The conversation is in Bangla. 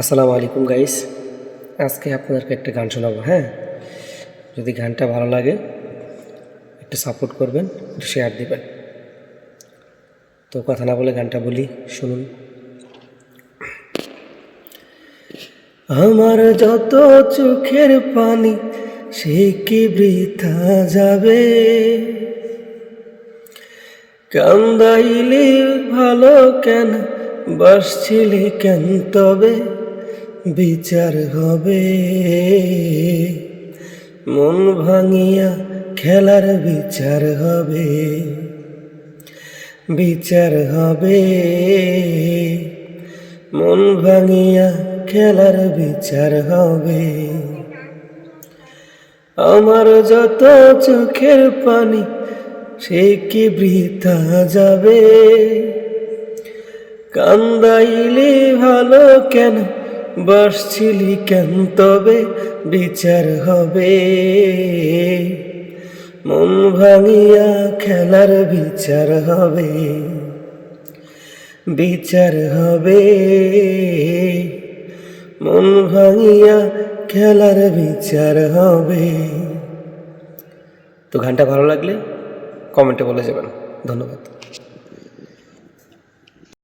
আসসালামু আলাইকুম গাইস। আজকে আপনাদেরকে একটা গান শোনাবো। হ্যাঁ, যদি গানটা ভালো লাগে একটু সাপোর্ট করবেন, একটু শেয়ার দিবেন। তো কথা না বলে গানটা বলি, শুনুন। আমার যত চোখের পানি সে কি বৃথা যাবে, কান্দাইলি ভালো কেন, বাসছিলি কেন, তবে বিচার হবে। মন ভাঙিয়া খেলার বিচার হবে, বিচার হবে। মন ভাঙিয়া খেলার বিচার হবে। আমার যত চোখের পানি সে কি বৃথা যাবে, কান্দাইলি ভালো কেন, বাসছিলি কেন, তবে বিচার হবে। মন ভাঙিয়া খেলার বিচার হবে, বিচার হবে। মন ভাঙিয়া খেলার বিচার হবে। তো গানটা ভালো লাগলে কমেন্টে বলে যাবেন। ধন্যবাদ।